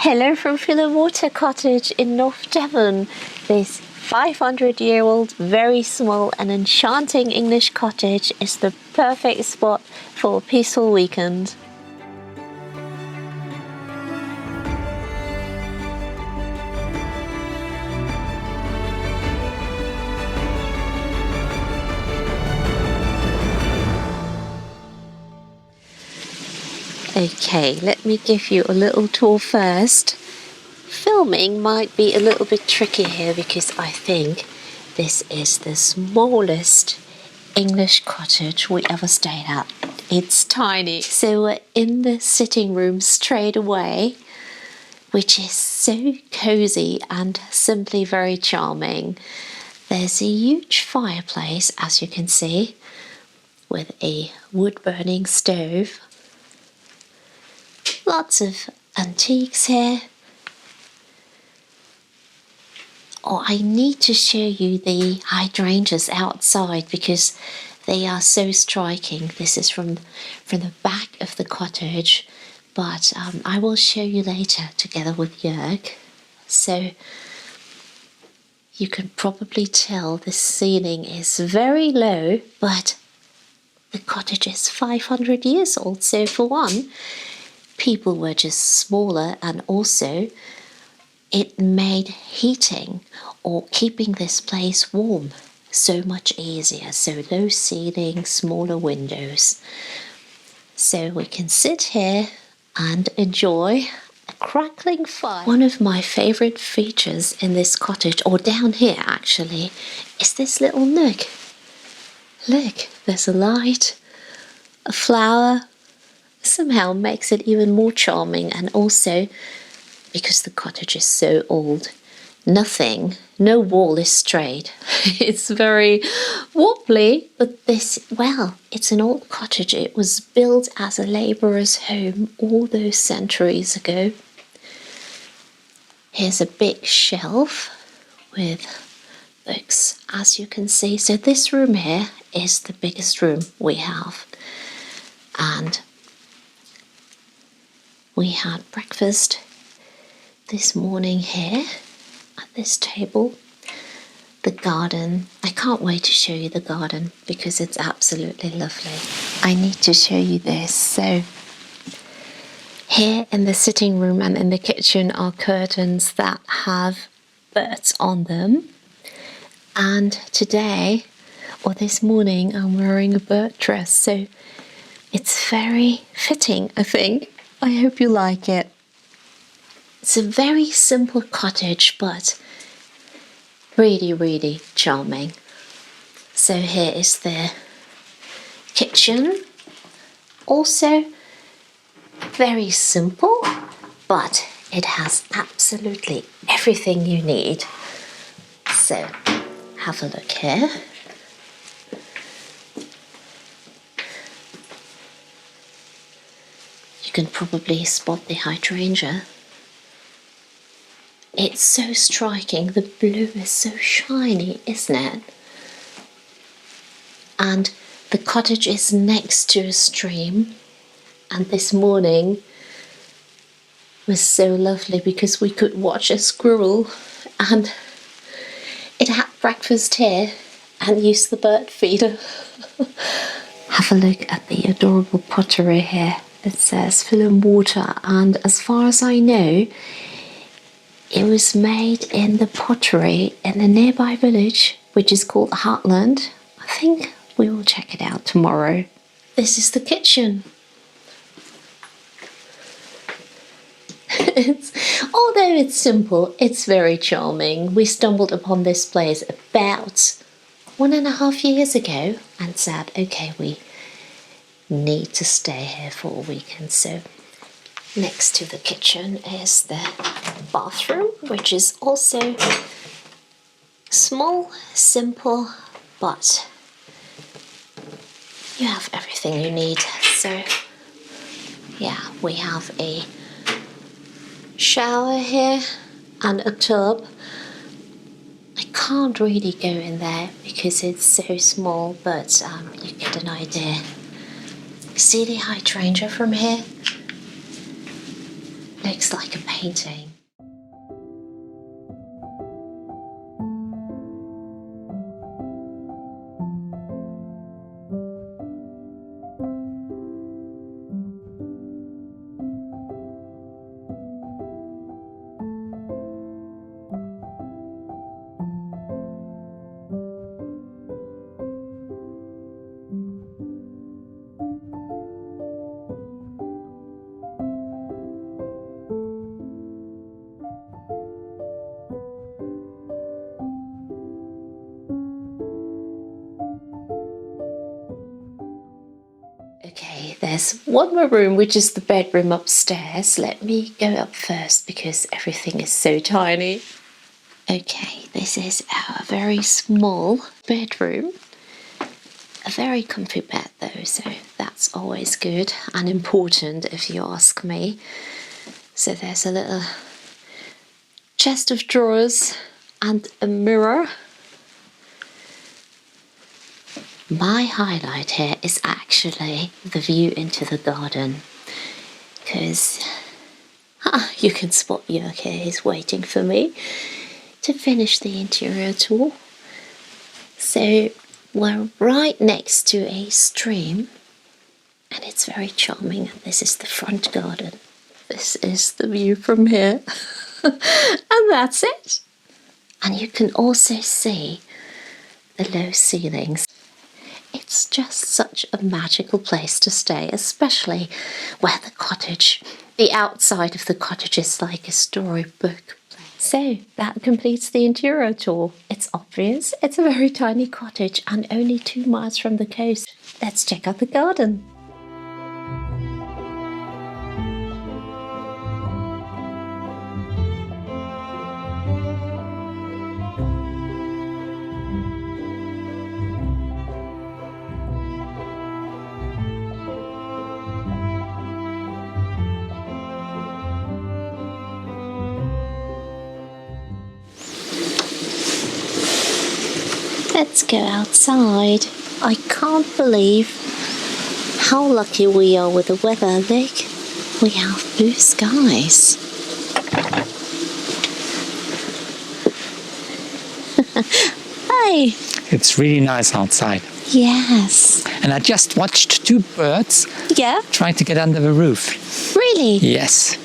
Hello from Fill Water Cottage in North Devon. This 500-year-old, very small and enchanting English cottage is the perfect spot for a peaceful weekend. Okay, let me give you a little tour first. Filming might be a little bit tricky here because I think this is the smallest English cottage we ever stayed at. It's tiny. So we're in the sitting room straight away, which is so cozy and simply very charming. There's a huge fireplace, as you can see, with a wood-burning stove. Lots of antiques here. Oh, I need to show you the hydrangeas outside because they are so striking. This is from the back of the cottage, but I will show you later together with Joerg. So you can probably tell the ceiling is very low, but the cottage is 500 years old. So for one, people were just smaller, and also it made heating or keeping this place warm so much easier. So low ceiling, smaller windows. So we can sit here and enjoy a crackling fire. One of my favourite features in this cottage, or down here actually, is this little nook. Look, there's a light, a flower. Somehow makes it even more charming, and also because the cottage is so old, no wall is straight. It's very wobbly, but this, well, it's an old cottage. It was built as a labourer's home all those centuries ago. Here's a big shelf with books, as you can see. So this room here is the biggest room we have, and we had breakfast this morning here at this table. The garden, I can't wait to show you the garden because it's absolutely lovely. I need to show you this. So here in the sitting room and in the kitchen are curtains that have birds on them. And today, or this morning, I'm wearing a bird dress. So it's very fitting, I think. I hope you like it. It's a very simple cottage, but really, really charming. So here is the kitchen. Also very simple, but it has absolutely everything you need. So have a look here. You can probably spot the hydrangea. It's so striking. The blue is so shiny, isn't it? And the cottage is next to a stream. And this morning was so lovely because we could watch a squirrel, and it had breakfast here and used the bird feeder. Have a look at the adorable pottery here. It says Fill Water, and as far as I know, it was made in the pottery in a nearby village, which is called Hartland. I think we will check it out tomorrow. This is the kitchen. Although it's simple, it's very charming. We stumbled upon this place about 1.5 years ago and said, okay, we need to stay here for a weekend. So next to the kitchen is the bathroom, which is also small, simple, but you have everything you need. So yeah, we have a shower here and a tub. I can't really go in there because it's so small, but you get an idea. See the hydrangea from here? looks like a painting. Okay, there's one more room, which is the bedroom upstairs. Let me go up first because everything is so tiny. Okay, this is our very small bedroom. A very comfy bed though, so that's always good and important if you ask me. So there's a little chest of drawers and a mirror. My highlight here is actually the view into the garden, because you can spot Joerg here, he's waiting for me to finish the interior tour. So we're right next to a stream and it's very charming. This is the front garden. This is the view from here. And that's it. And you can also see the low ceilings. It's just such a magical place to stay, especially where the outside of the cottage is like a storybook. So that completes the interior tour. It's obvious, it's a very tiny cottage and only 2 miles from the coast. Let's check out the garden. Let's go outside. I can't believe how lucky we are with the weather. Look, we have blue skies. Hi. It's really nice outside. Yes. And I just watched 2 birds trying to get under the roof. Really? Yes.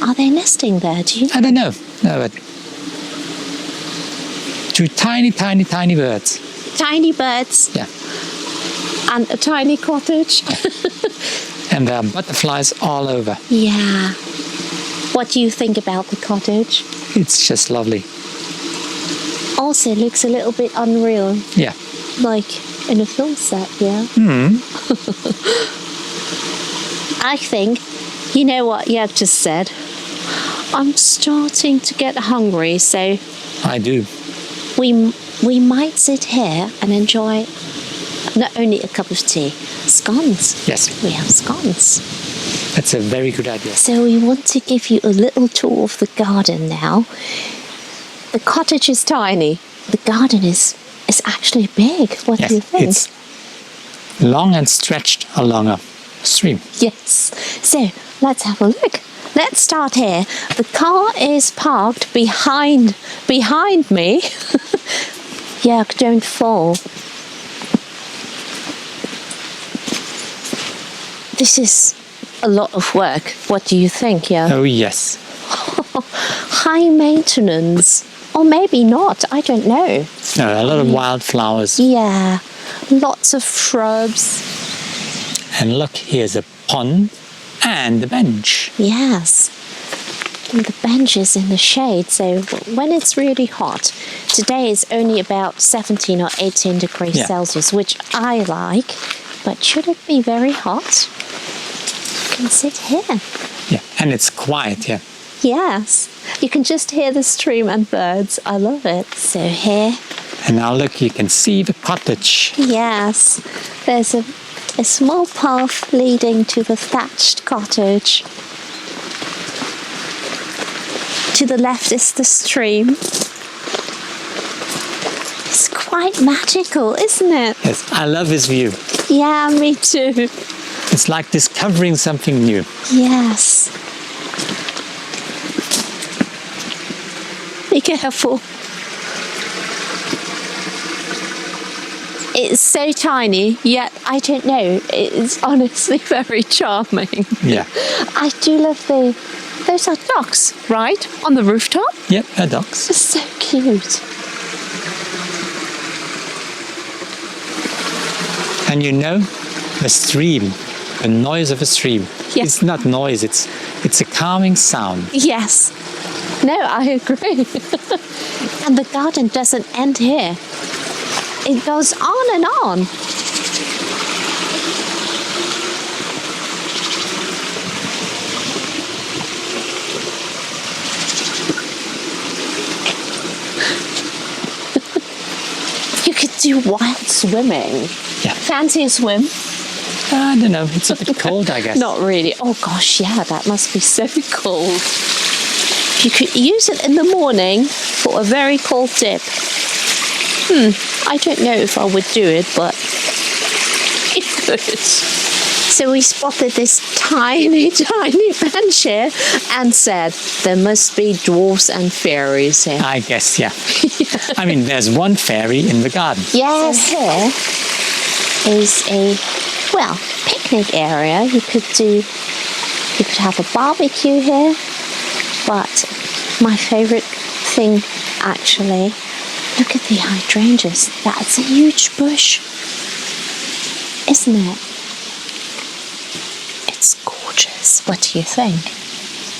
Are they nesting there? Do you know? I don't know. No, but 2 tiny, tiny, tiny birds. Tiny birds? Yeah. And a tiny cottage? And there are butterflies all over. Yeah. What do you think about the cottage? It's just lovely. Also looks a little bit unreal. Yeah. Like in a film set, yeah? I think, you know what Joerg just said? I'm starting to get hungry, so... I do. We might sit here and enjoy not only a cup of tea, scones. Yes. We have scones. That's a very good idea. So we want to give you a little tour of the garden now. The cottage is tiny. The garden is actually big. What do you think? It's long and stretched along a stream. Yes. So let's have a look. Let's start here. The car is parked behind me. Joerg, don't fall. This is a lot of work. What do you think, Joerg? Oh, yes. High maintenance. Or maybe not, I don't know. No, a lot of wildflowers. Yeah, lots of shrubs. And look, here's a pond and a bench. Yes. And the bench is in the shade, so when it's really hot, today is only about 17 or 18 degrees Celsius, which I like, but should it be very hot, you can sit here. Yeah, and it's quiet here. Yes, you can just hear the stream and birds. I love it. So here. And now look, you can see the cottage. Yes, there's a small path leading to the thatched cottage. To the left is the stream. It's quite magical, isn't it? Yes, I love this view. Yeah, me too. It's like discovering something new. Yes. Be careful. It's so tiny, yet I don't know. It's honestly very charming. Yeah. I do love those are ducks, right? On the rooftop? Yep, they're ducks. It's so cute. And you know, the stream, the noise of a stream. Yes. It's not noise, it's a calming sound. Yes. No, I agree. And the garden doesn't end here. It goes on and on. You could do wild swimming. Yeah. Fancy a swim? I don't know, it's a bit cold, I guess. Not really. Oh gosh, yeah, that must be so cold. You could use it in the morning for a very cold dip. I don't know if I would do it, but it could. So we spotted this tiny, tiny bench here and said there must be dwarfs and fairies here. I guess, yeah. I mean, there's one fairy in the garden. Yes. So here is a, well, picnic area. You could have a barbecue here, but my favourite thing actually, look at the hydrangeas. That's a huge bush, isn't it? It's gorgeous. What do you think?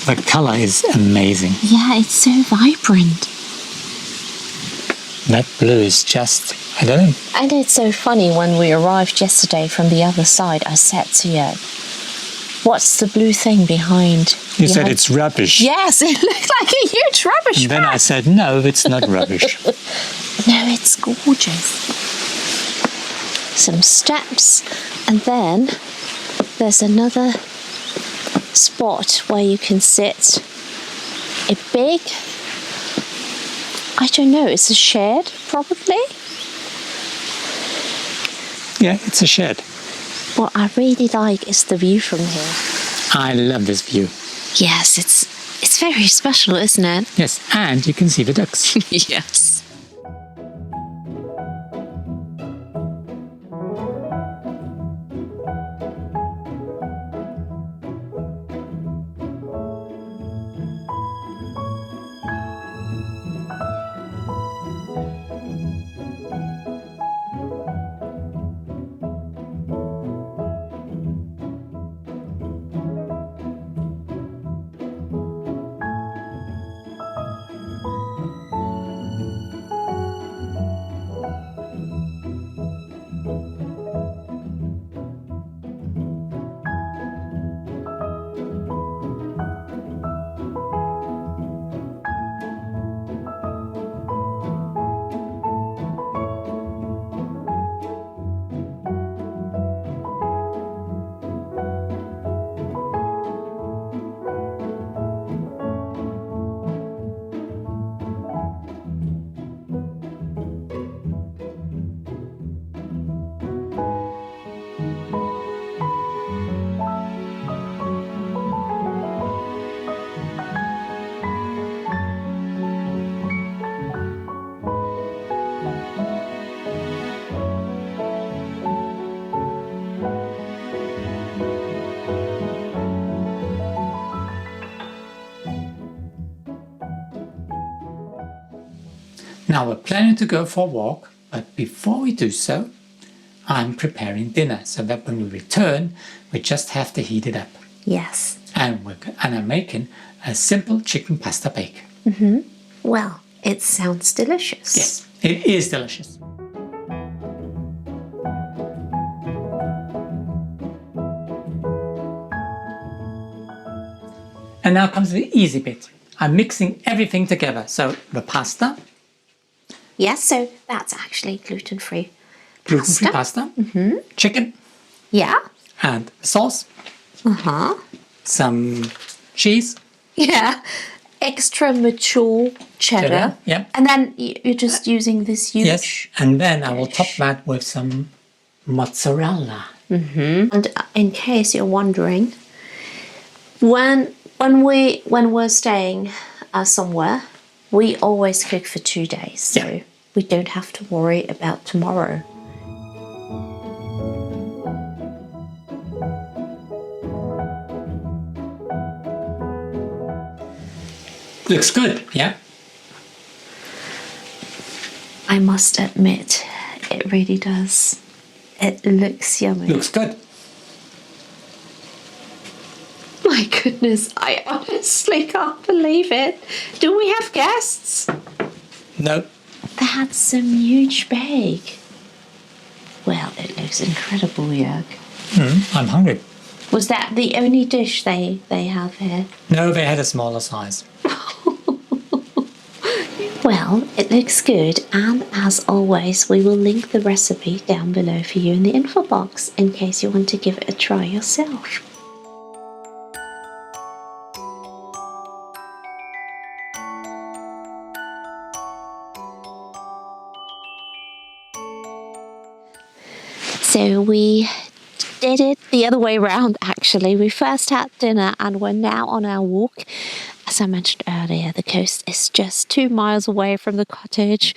The colour is amazing. Yeah, it's so vibrant. That blue is just, I don't know. And it's so funny, when we arrived yesterday from the other side, I said to you, what's the blue thing behind? You said it's rubbish. Yes, it looked like a huge rubbish And then bag. I said, no, it's not rubbish. No, it's gorgeous. Some steps, and then there's another spot where you can sit. A big, I don't know, it's a shed, probably. Yeah, it's a shed. What I really like is the view from here. I love this view. Yes, it's very special, isn't it? Yes, and you can see the ducks. Yes. Now we're planning to go for a walk, but before we do so, I'm preparing dinner so that when we return, we just have to heat it up. Yes. And I'm making a simple chicken pasta bake. Well, it sounds delicious. Yes, it is delicious. And now comes the easy bit. I'm mixing everything together. So the pasta. Yes, so that's actually gluten-free. Gluten-free pasta. Chicken. Yeah. And sauce. Some cheese. Yeah. Extra mature cheddar. Yeah. And then you're just using this huge... Yes. And then I will top that with some mozzarella. And in case you're wondering, when we're staying somewhere, We always cook for 2 days, so Yeah. we don't have to worry about tomorrow. Looks good, yeah? I must admit, it really does. It looks yummy. Looks good. My goodness, I honestly can't believe it. Do we have guests? No. That's some huge bag. Well, it looks incredible, Jörg. I'm hungry. Was that the only dish they have here? No, they had a smaller size. Well, it looks good, and as always, we will link the recipe down below for you in the info box in case you want to give it a try yourself. So we did it the other way around, actually. We first had dinner and we're now on our walk. As I mentioned earlier, the coast is just 2 miles away from the cottage.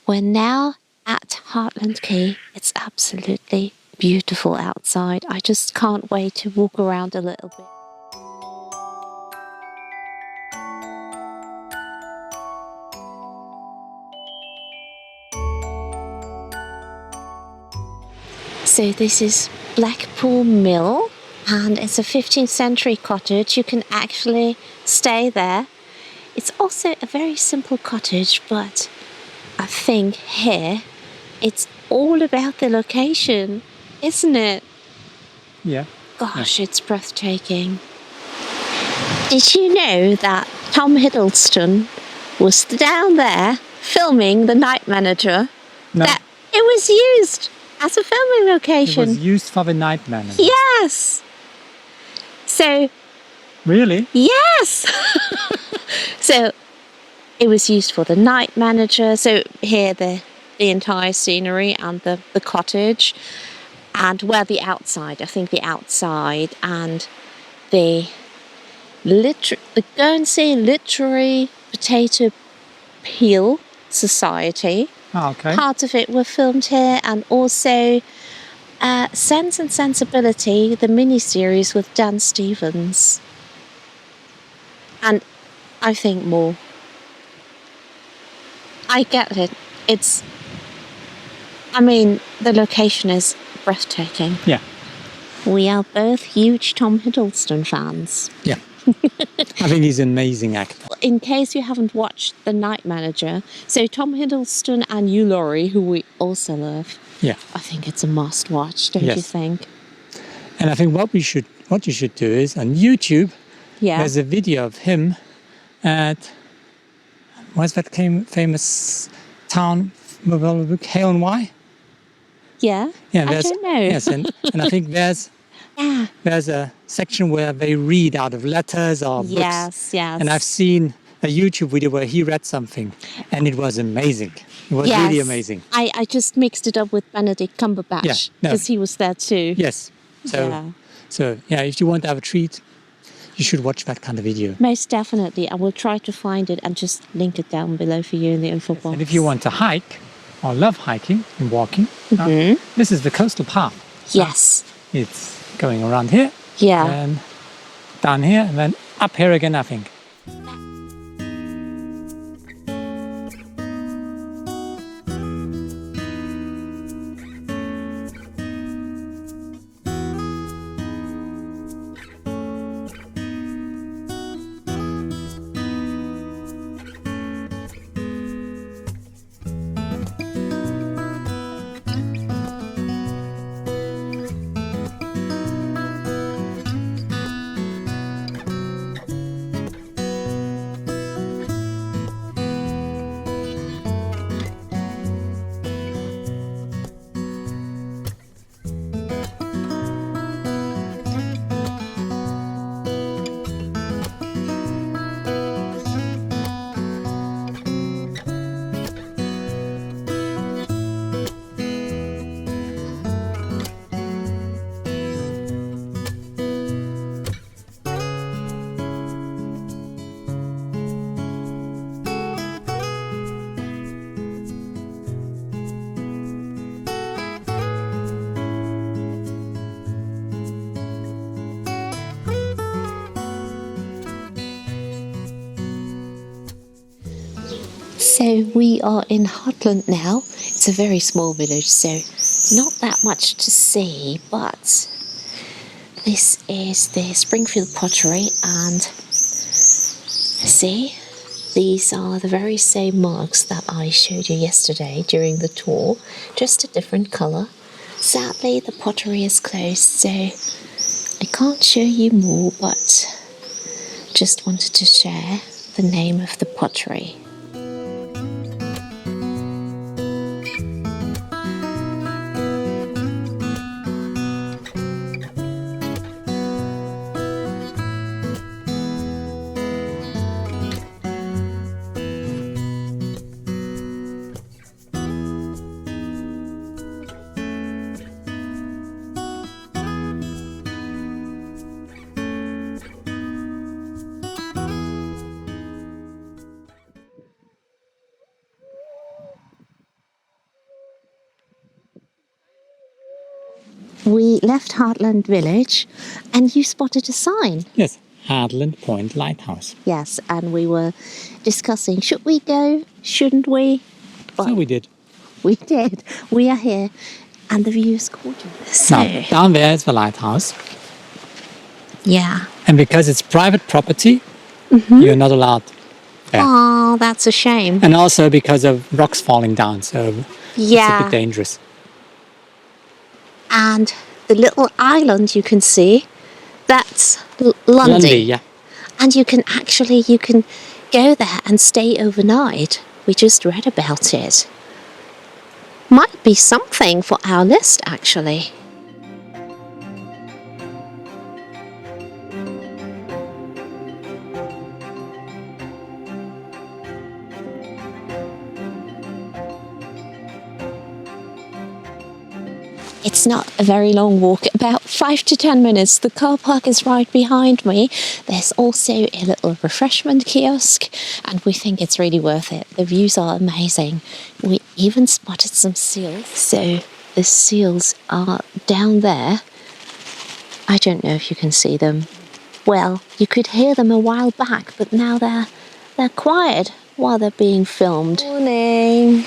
We're now at Hartland Quay. It's absolutely beautiful outside. I just can't wait to walk around a little bit. So this is Blackpool Mill, and it's a 15th century cottage. You can actually stay there. It's also a very simple cottage, but I think here it's all about the location, isn't it? Yeah. Gosh, it's breathtaking. Did you know that Tom Hiddleston was down there filming The Night Manager? No. That it was used as a filming It location. was used for the night manager. Yes. So, Really? yes. So, it was used for The Night Manager. So here the entire scenery and the cottage, and the outside. I think the outside and the Guernsey Literary Potato Peel Society. Oh, okay. Part of it were filmed here, and also Sense and Sensibility, the mini-series with Dan Stevens. And I think more. I get it. The location is breathtaking. Yeah. We are both huge Tom Hiddleston fans. Yeah. I think he's an amazing actor. In case you haven't watched The Night Manager, so Tom Hiddleston and Hugh Laurie, who we also love, Yeah. I think it's a must watch, don't you Yes. think? And I think what you should do is on YouTube, Yeah. there's a video of him at, what's that famous town, Hartland Quay? Yeah? Yeah, I don't know. Yes, and I think there's a section where they read out of letters or books. Yes, yes. And I've seen a YouTube video where he read something, and it was amazing. It was really amazing. I just mixed it up with Benedict Cumberbatch Yeah, no. because he was there too. Yes. So if you want to have a treat, you should watch that kind of video. Most definitely. I will try to find it and just link it down below for you in the info box. And if you want to hike or love hiking and walking, this is the coastal path. Yes. It's going around here, Yeah. and down here, and then up here again, I think. So we are in Hartland now. It's a very small village, so not that much to see, but this is the Springfield pottery, and see, these are the very same marks that I showed you yesterday during the tour, just a different colour. Sadly, the pottery is closed, so I can't show you more, but just wanted to share the name of the pottery. We left Hartland Village and you spotted a sign. Yes, Hartland Point Lighthouse. Yes, and we were discussing, should we go, shouldn't we? So we did. We did. We are here and the view is gorgeous. So, Now, down there is the lighthouse. yeah. And because it's private property, you're not allowed there. Oh, that's a shame. And also because of rocks falling down, so it's a bit dangerous. And the little island you can see, that's Lundy. Lundy, yeah. And you can go there and stay overnight. We just read about it. Might be something for our list, actually. It's not a very long walk, about 5 to 10 minutes. The car park is right behind me. There's also a little refreshment kiosk, and we think it's really worth it. The views are amazing. We even spotted some seals. So the seals are down there. I don't know if you can see them. Well, you could hear them a while back, but now they're quiet while they're being filmed. Morning.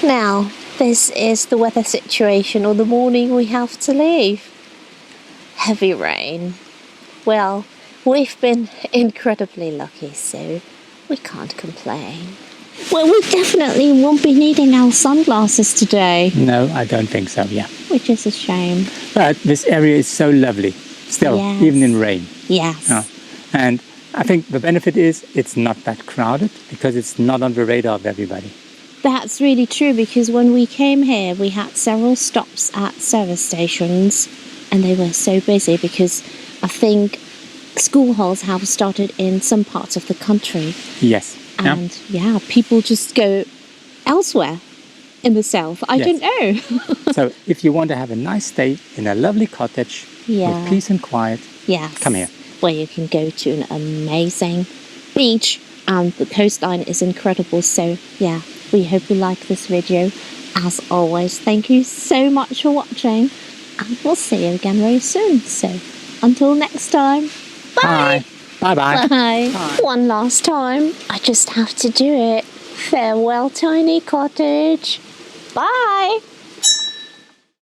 Now, this is the weather situation, or the morning we have to leave. Heavy rain. Well, we've been incredibly lucky, so we can't complain. Well, we definitely won't be needing our sunglasses today. No, I don't think so, yeah. Which is a shame. But this area is so lovely, still, Yes. even in rain. Yes. And I think the benefit is it's not that crowded because it's not on the radar of everybody. That's really true, because when we came here, we had several stops at service stations and they were so busy because I think school halls have started in some parts of the country. Yes. And people just go elsewhere in the south. I don't know. So if you want to have a nice stay in a lovely cottage with peace and quiet, come here. Where you can go to an amazing beach, and the coastline is incredible. So we hope you like this video. As always, thank you so much for watching, and we'll see you again very soon. So until next time, bye. Bye-bye. Bye. One last time. I just have to do it. Farewell, tiny cottage. Bye.